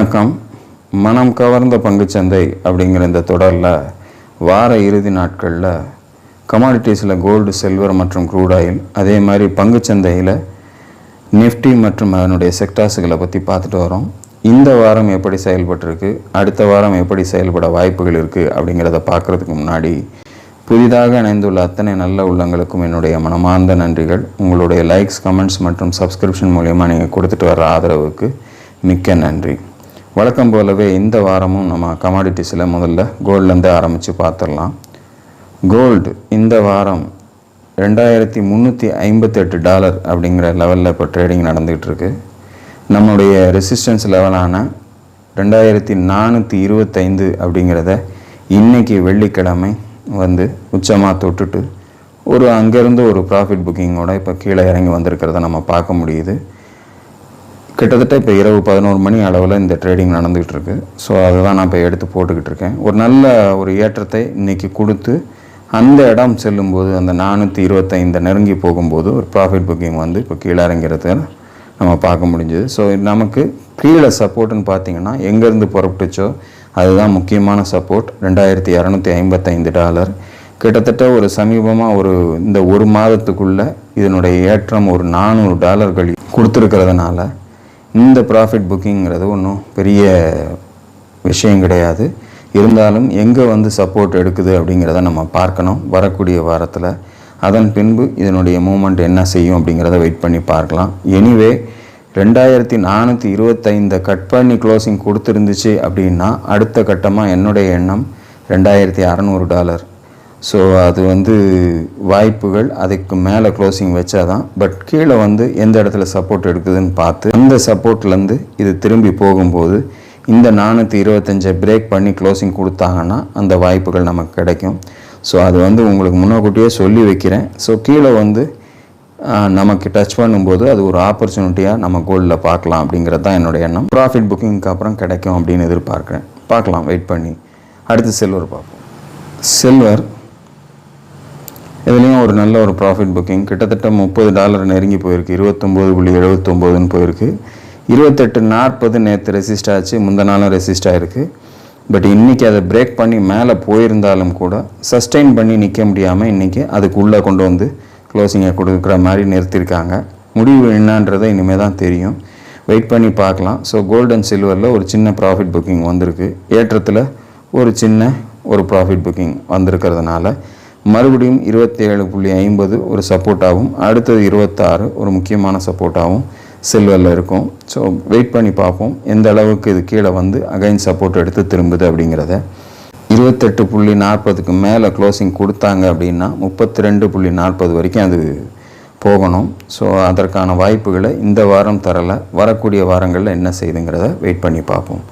வணக்கம். மனம் கவர்ந்த பங்குச்சந்தை அப்படிங்கிற இந்த தொடரில் வார இறுதி நாட்களில் கமாடிட்டிஸில் கோல்டு, சில்வர் மற்றும் க்ரூட் ஆயில், அதே மாதிரி பங்குச்சந்தையில் நிஃப்டி மற்றும் அதனுடைய செக்டார்ஸுகளை பற்றி பார்த்துட்டு வரோம். இந்த வாரம் எப்படி செயல்பட்டுருக்கு, அடுத்த வாரம் எப்படி செயல்பட வாய்ப்புகள் இருக்குது அப்படிங்கிறத பார்க்குறதுக்கு முன்னாடி புதிதாக இணைந்துள்ள அத்தனை நல்ல உள்ளங்களுக்கும் என்னுடைய மனமார்ந்த நன்றிகள். உங்களுடைய லைக்ஸ், கமெண்ட்ஸ் மற்றும் சப்ஸ்கிரிப்ஷன் மூலமாக நீங்கள் கொடுத்துட்டு வர ஆதரவுக்கு மிக்க நன்றி. வழக்கம் போலவே இந்த வாரமும் நம்ம கமாடிட்டிஸில் முதல்ல கோல்ட்லேருந்து ஆரம்பித்து பார்த்துடலாம். கோல்டு இந்த வாரம் $2358 அப்படிங்கிற லெவலில் இப்போ ட்ரேடிங் நடந்துகிட்ருக்கு. நம்முடைய ரெசிஸ்டன்ஸ் லெவலான 2425 அப்படிங்கிறத இன்றைக்கி வெள்ளிக்கிழமை வந்து உச்சமாக தொட்டுட்டு அங்கேருந்து ஒரு ப்ராஃபிட் புக்கிங்கோட இப்போ கீழே இறங்கி வந்திருக்கிறத நம்ம பார்க்க முடியுது. கிட்டத்தட்ட இப்போ இரவு 11 மணி அளவில் இந்த ட்ரேடிங் நடந்துகிட்டு இருக்கு. ஸோ அதை தான் நான் இப்போ எடுத்து போட்டுக்கிட்டு இருக்கேன். ஒரு நல்ல ஏற்றத்தை இன்றைக்கி கொடுத்து அந்த இடம் செல்லும்போது, அந்த 425 நெருங்கி போகும்போது ஒரு ப்ராஃபிட் புக்கிங் வந்து இப்போ கீழே இறங்கிறத நம்ம பார்க்க முடிஞ்சுது. ஸோ நமக்கு கீழே சப்போர்ட்டுன்னு பார்த்தீங்கன்னா எங்கேருந்து புறப்பட்டுச்சோ அதுதான் முக்கியமான சப்போர்ட். $2255. கிட்டத்தட்ட சமீபமாக இந்த ஒரு மாதத்துக்குள்ளே இதனுடைய ஏற்றம் $400 கொடுத்துருக்கிறதுனால இந்த ப்ராஃபிட் புக்கிங்கிறது ஒன்றும் பெரிய விஷயம் கிடையாது. இருந்தாலும் எங்கே சப்போர்ட் எடுக்குது அப்படிங்கிறத நம்ம பார்க்கணும் வரக்கூடிய வாரத்தில். அதன் பின்பு இதனுடைய மூமெண்ட் என்ன செய்யும் அப்படிங்கிறத வெயிட் பண்ணி பார்க்கலாம். எனிவே 2425 கட் பண்ணி க்ளோசிங் கொடுத்துருந்துச்சு அப்படின்னா அடுத்த கட்டமாக என்னுடைய எண்ணம் $2600. ஸோ அது வாய்ப்புகள் அதுக்கு மேலே க்ளோசிங் வச்சாதான். பட் கீழே எந்த இடத்துல சப்போர்ட் எடுக்குதுன்னு பார்த்து அந்த சப்போர்ட்லேருந்து இது திரும்பி போகும்போது இந்த 425 பிரேக் பண்ணி க்ளோசிங் கொடுத்தாங்கன்னா அந்த வாய்ப்புகள் நமக்கு கிடைக்கும். ஸோ அது உங்களுக்கு முன்னக்கூட்டியே சொல்லி வைக்கிறேன். ஸோ கீழே நமக்கு டச் பண்ணும்போது அது ஒரு ஆப்பர்ச்சுனிட்டியாக நம்ம கோல்டில் பார்க்கலாம் அப்படிங்கிறது தான் என்னோடய எண்ணம். ப்ராஃபிட் புக்கிங்க்கு அப்புறம் கிடைக்கும் அப்படின்னு எதிர்பார்க்குறேன். பார்க்கலாம், வெயிட் பண்ணி. அடுத்து சில்வர் பார்ப்போம். சில்வர் இதுலேயும் நல்ல ப்ராஃபிட் புக்கிங். கிட்டத்தட்ட $30 நெருங்கி போயிருக்கு. 29.79ன்னு போயிருக்கு. 28.40 நேற்று ரெசிஸ்ட் ஆச்சு, முந்த நாளும் ரெசிஸ்ட் ஆகிருக்கு. பட் இன்றைக்கி அதை பிரேக் பண்ணி மேலே போயிருந்தாலும் கூட சஸ்டெயின் பண்ணி நிற்க முடியாமல் இன்றைக்கி அதுக்குள்ளே கொண்டு க்ளோசிங்கை கொடுக்குற மாதிரி நிறுத்தியிருக்காங்க. முடிவு என்னன்றதை இனிமேல் தான் தெரியும். வெயிட் பண்ணி பார்க்கலாம். ஸோ கோல்டு அண்ட் சில்வரில் சின்ன ப்ராஃபிட் புக்கிங் வந்திருக்கு. ஏற்றத்தில் சின்ன ப்ராஃபிட் புக்கிங் வந்திருக்கிறதுனால மறுபடியும் 27.50 சப்போர்ட்டாகவும், அடுத்தது 26 முக்கியமான சப்போர்ட்டாகவும் சில்வரில் இருக்கும். ஸோ வெயிட் பண்ணி பார்ப்போம் எந்த அளவுக்கு இது கீழே அகைன் சப்போர்ட் எடுத்து திரும்புது அப்படிங்கிறத. 28.40க்கு மேலே க்ளோசிங் கொடுத்தாங்க அப்படின்னா 32.40 வரைக்கும் அது போகணும். ஸோ அதற்கான வாய்ப்புகளை இந்த வாரம் தரலை. வரக்கூடிய வாரங்களில் என்ன செய்யுதுங்கிறத வெயிட் பண்ணி பார்ப்போம்.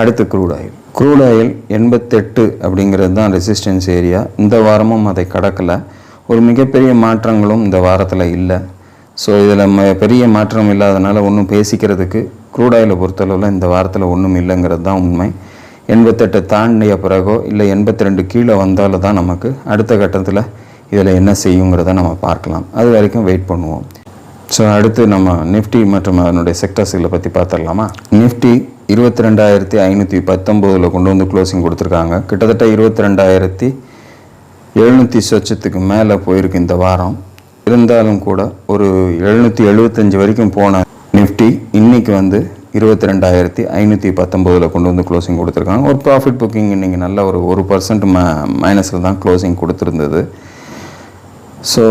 அடுத்து க்ரூட் ஆயில். க்ரூட் ஆயில் 88 அப்படிங்கிறது தான் ரெசிஸ்டன்ஸ் ஏரியா. இந்த வாரமும் அதை கடக்கலை. மிகப்பெரிய மாற்றங்களும் இந்த வாரத்தில் இல்லை. ஸோ இதில் பெரிய மாற்றம் இல்லாதனால ஒன்றும் பேசிக்கிறதுக்கு க்ரூட் ஆயிலை பொறுத்தளவில் இந்த வாரத்தில் ஒன்றும் இல்லைங்கிறது தான் உண்மை. 88 தாண்டிய பிறகோ இல்லை 82 கீழே வந்தாலும் தான் நமக்கு அடுத்த கட்டத்தில் இதில் என்ன செய்யுங்கிறத நம்ம பார்க்கலாம். அது வரைக்கும் வெயிட் பண்ணுவோம். ஸோ அடுத்து நம்ம நிஃப்டி மற்றும் அதனுடைய செக்டர்ஸுகளை பற்றி பார்த்துடலாமா? நிஃப்டி 22,519 கொண்டு க்ளோசிங் கொடுத்துருக்காங்க. கிட்டத்தட்ட 22,700 சொச்சத்துக்கு மேலே போயிருக்கு இந்த வாரம். இருந்தாலும் கூட 775 வரைக்கும் போன நிஃப்டி இன்னைக்கு 22,519 கொண்டு க்ளோசிங் கொடுத்துருக்காங்க. ப்ராஃபிட் புக்கிங் இன்றைக்கி நல்ல 1% மைனஸில் தான் க்ளோசிங் கொடுத்துருந்தது. ஸோ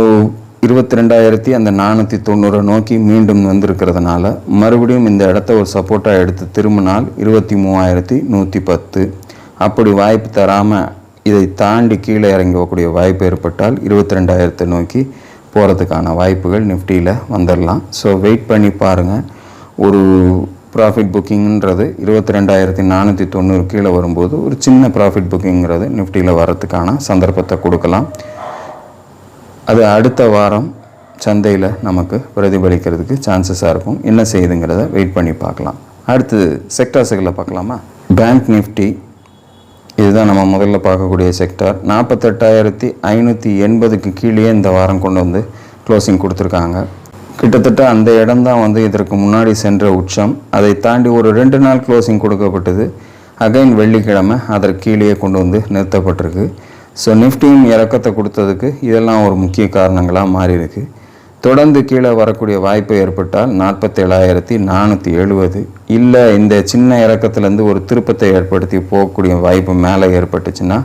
22,490 நோக்கி மீண்டும் வந்திருக்கிறதுனால மறுபடியும் இந்த இடத்த சப்போர்ட்டாக எடுத்து திரும்பினால் 23,110. அப்படி வாய்ப்பு தராமல் இதை தாண்டி கீழே இறங்கி போகக்கூடிய வாய்ப்பு ஏற்பட்டால் 22,000 நோக்கி போகிறதுக்கான வாய்ப்புகள் நிஃப்டியில் வந்துடலாம். ஸோ வெயிட் பண்ணி பாருங்கள். ப்ராஃபிட் புக்கிங்கிறது 22,490 கீழே வரும்போது சின்ன ப்ராஃபிட் புக்கிங்கிறது நிஃப்டியில் வரத்துக்கான சந்தர்ப்பத்தை கொடுக்கலாம். அது அடுத்த வாரம் சந்தையில் நமக்கு பிரதிபலிக்கிறதுக்கு சான்சஸாக இருக்கும். என்ன செய்யுதுங்கிறத வெயிட் பண்ணி பார்க்கலாம். அடுத்து செக்டார்ஸுகளை பார்க்கலாமா? பேங்க் நிஃப்டி இதுதான் நம்ம முதல்ல பார்க்கக்கூடிய செக்டார். 48,580க்கு கீழே இந்த வாரம் கொண்டு க்ளோசிங் கொடுத்துருக்காங்க. கிட்டத்தட்ட அந்த இடம் தான் வந்து இதற்கு முன்னாடி சென்ற உச்சம். அதை தாண்டி ஒரு 2 நாள் க்ளோசிங் கொடுக்கப்பட்டது. அகைன் வெள்ளிக்கிழமை அதற்கு கீழே கொண்டு வந்து நிறுத்தப்பட்டிருக்கு. ஸோ நிஃப்டியும் இறக்கத்தை கொடுத்ததுக்கு இதெல்லாம் ஒரு முக்கிய காரணங்களாக மாறி இருக்கு. தொடர்ந்து கீழே வரக்கூடிய வாய்ப்பு ஏற்பட்டால் 47,470 இல்லை இந்த சின்ன இறக்கத்துலேருந்து ஒரு திருப்பத்தை ஏற்படுத்தி போகக்கூடிய வாய்ப்பு மேலே ஏற்பட்டுச்சுன்னா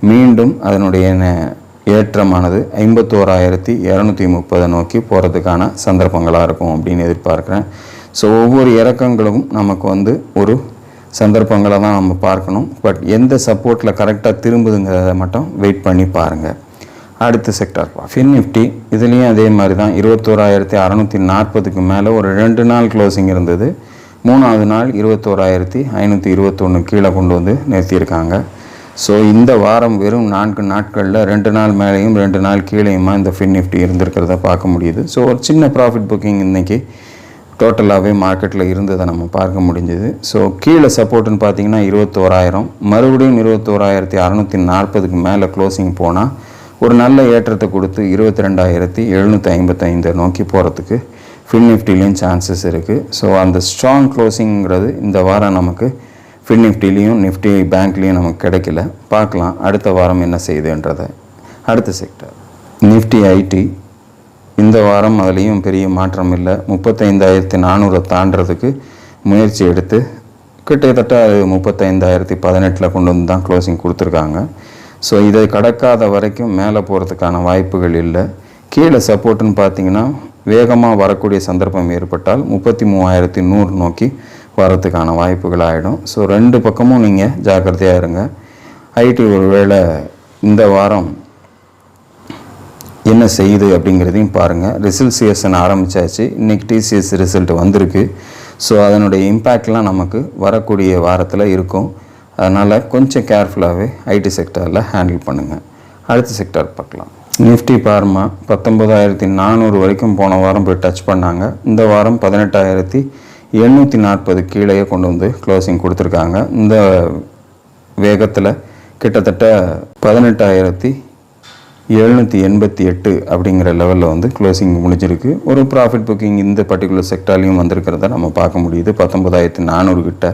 மீண்டும் அதனுடைய ஏற்றமானது 51,230 நோக்கி போகிறதுக்கான சந்தர்ப்பங்களாக இருக்கும் அப்படின்னு எதிர்பார்க்குறேன். ஸோ ஒவ்வொரு இறக்கங்களும் நமக்கு வந்து ஒரு சந்தர்ப்பங்களை தான் நம்ம பார்க்கணும். பட் எந்த சப்போர்ட்டில் கரெக்டாக திரும்புதுங்கிறத மட்டும் வெயிட் பண்ணி பாருங்கள். அடுத்த செக்டார் ஃபின் நிஃப்டி, இதுலேயும் அதே மாதிரி தான் 21,640க்கு மேலே ஒரு 2 நாள் க்ளோசிங் இருந்தது. 3ஆவது நாள் 21,521 கீழே கொண்டு வந்து நிறுத்தியிருக்காங்க. ஸோ இந்த வாரம் வெறும் 4 நாட்களில் 2 நாள் மேலேயும் 2 நாள் கீழேயுமா இந்த ஃபின் நிஃப்டி இருந்திருக்கிறத பார்க்க முடியுது. ஸோ ஒரு சின்ன ப்ராஃபிட் புக்கிங் இன்றைக்கி டோட்டலாகவே மார்க்கெட்டில் இருந்ததை நம்ம பார்க்க முடிஞ்சது. ஸோ கீழே சப்போர்ட்டுன்னு பார்த்தீங்கன்னா 21,000, மறுபடியும் 21,640க்கு மேலே க்ளோசிங் போனால் ஒரு நல்ல ஏற்றத்தை கொடுத்து 22,755 நோக்கி போகிறதுக்கு ஃபின் நிஃப்டிலையும் சான்சஸ் இருக்குது. ஸோ அந்த ஸ்ட்ராங் க்ளோசிங்கிறது இந்த வாரம் நமக்கு ஃபின் நிஃப்டிலையும் நிஃப்டி பேங்க்லேயும் நமக்கு கிடைக்கல. பார்க்கலாம் அடுத்த வாரம் என்ன செய்யுதுன்றதை. அடுத்த செக்டர் நிஃப்டி ஐடி, இந்த வாரம் அதுலேயும் பெரிய மாற்றம் இல்லை. 35,400 தாண்டறதுக்கு முயற்சி எடுத்து கிட்டத்தட்ட அது 35,018 கொண்டு வந்து தான் க்ளோசிங் கொடுத்துருக்காங்க. ஸோ இதை கடக்காத வரைக்கும் மேலே போகிறதுக்கான வாய்ப்புகள் இல்லை. கீழே சப்போர்ட்டுன்னு பார்த்தீங்கன்னா வேகமாக வரக்கூடிய சந்தர்ப்பம் ஏற்பட்டால் 33,100 நோக்கி வரத்துக்கான வாய்ப்புகள் ஆகிடும். ஸோ 2 பக்கமும் நீங்கள் ஜாக்கிரதையாக இருங்க. ஐடி ஒருவேளை இந்த வாரம் என்ன செய்யுது அப்படிங்கிறதையும் பாருங்கள். ரிசல்ட் சீசன் ஆரம்பித்தாச்சு. இன்றைக்கி டிசிஎஸ் ரிசல்ட் வந்திருக்கு. ஸோ அதனுடைய இம்பேக்ட்லாம் நமக்கு வரக்கூடிய வாரத்தில் இருக்கும். அதனால் கொஞ்சம் கேர்ஃபுல்லாகவே ஐடி செக்டரில் ஹேண்டில் பண்ணுங்கள். அடுத்த செக்டார் பார்க்கலாம். நிஃப்டி பார்மா 19,400 வரைக்கும் போன வாரம் போய் டச் பண்ணாங்க. இந்த வாரம் 18,840 கீழே கொண்டு வந்து க்ளோசிங் கொடுத்துருக்காங்க. இந்த வேகத்தில் கிட்டத்தட்ட 18,788 அப்படிங்கிற லெவலில் வந்து க்ளோசிங் முடிஞ்சிருக்கு. ஒரு ப்ராஃபிட் புக்கிங் இந்த பர்டிகுலர் செக்டார்லையும் வந்திருக்கிறத நம்ம பார்க்க முடியுது 19,400 கிட்ட.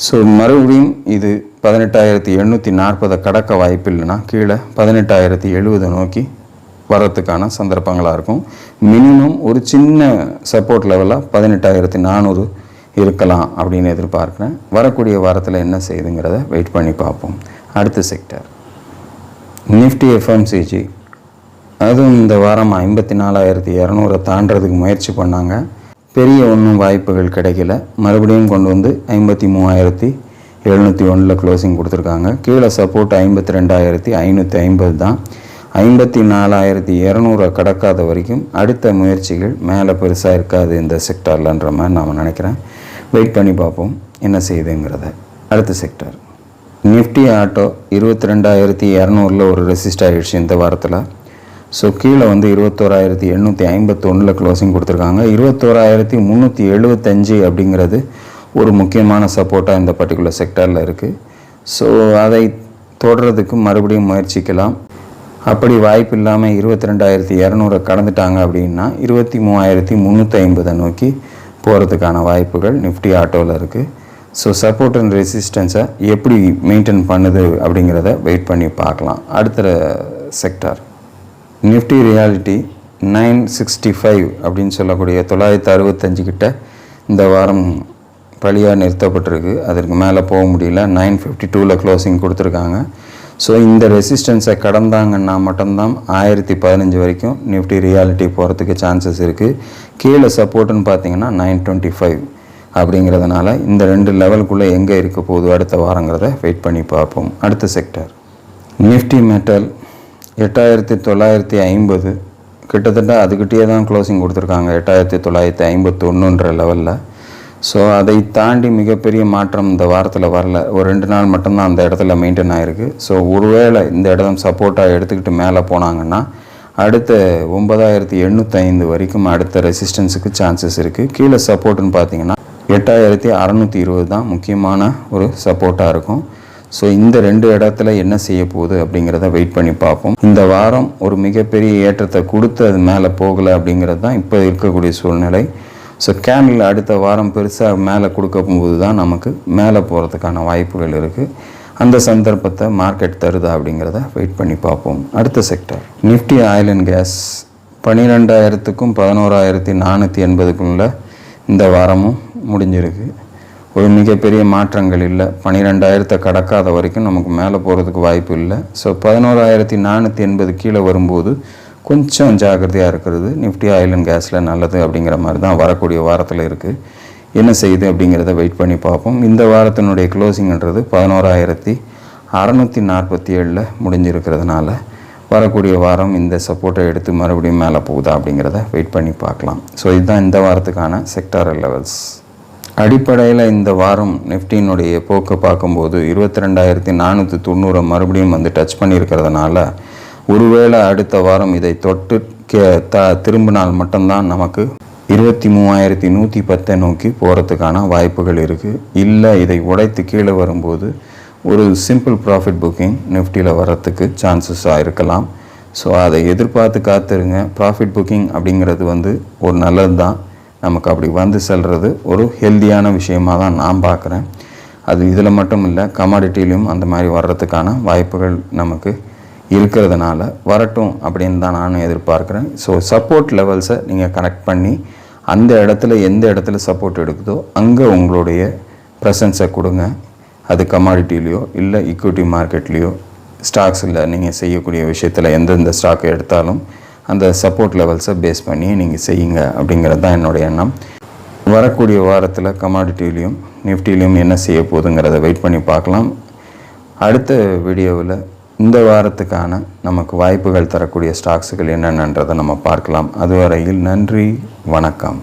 ஸோ மறுபடியும் இது 18,840 கடக்க வாய்ப்பு இல்லைன்னா கீழே 18,070 நோக்கி வரத்துக்கான சந்தர்ப்பங்களாக இருக்கும். மினிமம் ஒரு சின்ன சப்போர்ட் லெவலாக 18,400 இருக்கலாம் அப்படின்னு எதிர்பார்க்குறேன். வரக்கூடிய வாரத்தில் என்ன செய்யுதுங்கிறத வெயிட் பண்ணி பார்ப்போம். அடுத்த செக்டர் நிஃப்டி எஃப்எம்சிஜி, அதுவும் இந்த வாரம் 54,200 தாண்டறதுக்கு முயற்சி பண்ணாங்க. பெரிய ஒன்றும் வாய்ப்புகள் கிடைக்கல. மறுபடியும் கொண்டு வந்து 53,701 க்ளோசிங் கொடுத்துருக்காங்க. கீழே சப்போர்ட் 52,550 தான். 54,200 கடக்காத வரைக்கும் அடுத்த முயற்சிகள் மேலே பெருசாக இருக்காது இந்த செக்டார்லன்ற மாதிரி நான் நினைக்கிறேன். வெயிட் பண்ணி பார்ப்போம் என்ன செய்யுதுங்கிறத. அடுத்த செக்டார் நிஃப்டி ஆட்டோ 22,200 ஒரு ரெசிஸ்ட் ஆகிடுச்சு இந்த வாரத்தில். ஸோ கீழே வந்து 21,851 க்ளோசிங் கொடுத்துருக்காங்க. 21,375 அப்படிங்கிறது ஒரு முக்கியமான சப்போர்ட்டாக இந்த பர்டிகுலர் செக்டரில் இருக்குது. ஸோ அதை தொடர்றதுக்கு மறுபடியும் முயற்சிக்கலாம். அப்படி வாய்ப்பு இல்லாமல் 22,200 கடந்துட்டாங்க அப்படின்னா 23,350 நோக்கி போகிறதுக்கான வாய்ப்புகள் நிஃப்டி ஆட்டோவில் இருக்குது. ஸோ சப்போர்ட் அண்ட் ரெசிஸ்டன்ஸை எப்படி மெயின்டைன் பண்ணுது அப்படிங்கிறத வெயிட் பண்ணி பார்க்கலாம். அடுத்த செக்டார் நிஃப்டி ரியாலிட்டி 965 அப்படின்னு சொல்லக்கூடிய 965 கிட்ட இந்த வாரம் பழியாக நிறுத்தப்பட்டிருக்கு. அதற்கு மேலே போக முடியல. 952 க்ளோசிங் கொடுத்துருக்காங்க. ஸோ இந்த ரெசிஸ்டன்ஸை கடந்தாங்கன்னா மட்டும்தான் 1015 வரைக்கும் நிஃப்டி ரியாலிட்டி போகிறதுக்கு சான்சஸ் இருக்குது. கீழே சப்போர்ட்டுன்னு பார்த்தீங்கன்னா 925 அப்படிங்கிறதுனால இந்த 2 லெவலுக்குள்ளே எங்கே இருக்க போகுது அடுத்த வாரங்கிறத வெயிட் பண்ணி பார்ப்போம். அடுத்த செக்டர் நிஃப்டி மெட்டல் 8,950 கிட்டத்தட்ட அதுக்கிட்டே தான் க்ளோசிங் கொடுத்துருக்காங்க 8,951 லெவலில். ஸோ அதை தாண்டி மிகப்பெரிய மாற்றம் இந்த வாரத்தில் வரல. ஒரு 2 நாள் மட்டும்தான் அந்த இடத்துல மெயின்டைன் ஆகிருக்கு. ஸோ ஒருவேளை இந்த இடம் சப்போர்ட்டாக எடுத்துக்கிட்டு மேலே போனாங்கன்னா அடுத்த 9,805 வரைக்கும் அடுத்த ரெசிஸ்டன்ஸுக்கு சான்சஸ் இருக்குது. கீழே சப்போர்ட்டுன்னு பார்த்தீங்கன்னா 8,620 தான் முக்கியமான ஒரு சப்போர்ட்டாக இருக்கும். ஸோ இந்த 2 இடத்துல என்ன செய்ய போகுது அப்படிங்கிறத வெயிட் பண்ணி பார்ப்போம். இந்த வாரம் ஒரு மிகப்பெரிய ஏற்றத்தை கொடுத்து அது மேலே போகலை அப்படிங்கிறது தான் இப்போ இருக்கக்கூடிய சூழ்நிலை. ஸோ கேண்டில் அடுத்த வாரம் பெருசாக மேலே கொடுக்க போகும்போது தான் நமக்கு மேலே போகிறதுக்கான வாய்ப்புகள் இருக்குது. அந்த சந்தர்ப்பத்தை மார்க்கெட் தருதா அப்படிங்கிறத வெயிட் பண்ணி பார்ப்போம். அடுத்த sector Nifty oil and gas 12,000க்கும் 11,480க்குள்ள இந்த வாரமும் முடிஞ்சிருக்கு. ஒரு மிகப்பெரிய மாற்றங்கள் இல்லை. 12,000 கடக்காத வரைக்கும் நமக்கு மேலே போகிறதுக்கு வாய்ப்பு இல்லை. ஸோ 11,480 கீழே வரும்போது கொஞ்சம் ஜாக்கிரதையாக இருக்கிறது நிஃப்டி ஆயில் அண்ட் கேஸில் நல்லது அப்படிங்கிற மாதிரி தான் வரக்கூடிய வாரத்தில் இருக்குது. என்ன செய்யுது அப்படிங்கிறத வெயிட் பண்ணி பார்ப்போம். இந்த வாரத்தினுடைய க்ளோசிங்ன்றது 11,647 முடிஞ்சிருக்கிறதுனால வரக்கூடிய வாரம் இந்த சப்போர்ட்டை எடுத்து மறுபடியும் மேலே போகுதா அப்படிங்கிறத வெயிட் பண்ணி பார்க்கலாம். ஸோ இதுதான் இந்த வாரத்துக்கான செக்டாரல் லெவல்ஸ். அடிப்படையில் இந்த வாரம் நிஃப்டியினுடைய போக்கை பார்க்கும்போது 22,490 மறுபடியும் டச் பண்ணியிருக்கிறதுனால ஒருவேளை அடுத்த வாரம் இதை தொட்டு திரும்பினால் மட்டும்தான் நமக்கு 23,110 நோக்கி போகிறதுக்கான வாய்ப்புகள் இருக்குது. இல்லை இதை உடைத்து கீழே வரும்போது ஒரு சிம்பிள் ப்ராஃபிட் புக்கிங் நிஃப்டியில் வர்றதுக்கு சான்சஸாக இருக்கலாம். ஸோ அதை எதிர்பார்த்து காத்துருங்க. ப்ராஃபிட் புக்கிங் அப்படிங்கிறது ஒரு நல்லது தான். நமக்கு அப்படி செல்வது ஒரு ஹெல்த்தியான விஷயமாக தான் நான் பார்க்குறேன். அது இதில் மட்டும் இல்லை, கமாடிட்டிலையும் அந்த மாதிரி வர்றதுக்கான வாய்ப்புகள் நமக்கு இருக்கிறதுனால வரட்டும் அப்படின்னு தான் நானும் எதிர்பார்க்குறேன். ஸோ சப்போர்ட் லெவல்ஸை நீங்கள் கனெக்ட் பண்ணி அந்த இடத்துல எந்த இடத்துல சப்போர்ட் எடுக்குதோ அங்கே உங்களுடைய ப்ரெசன்ஸை கொடுங்க. அது கமாடிட்டிலையோ இல்லை ஈக்விட்டி மார்க்கெட்லேயோ ஸ்டாக்ஸில் நீங்கள் செய்யக்கூடிய விஷயத்தில் எந்தெந்த ஸ்டாக்கை எடுத்தாலும் அந்த சப்போர்ட் லெவல்ஸை பேஸ் பண்ணி நீங்கள் செய்யுங்க அப்படிங்கிறது தான் என்னுடைய எண்ணம். வரக்கூடிய வாரத்தில் கமாடிட்டிலையும் நிஃப்டிலையும் என்ன செய்ய போகுதுங்கிறத வெயிட் பண்ணி பார்க்கலாம். அடுத்த வீடியோவில் இந்த வாரத்துக்கான நமக்கு வாய்ப்புகள் தரக்கூடிய ஸ்டாக்ஸுகள் என்னென்னன்றதை நம்ம பார்க்கலாம். அதுவரையில் நன்றி, வணக்கம்.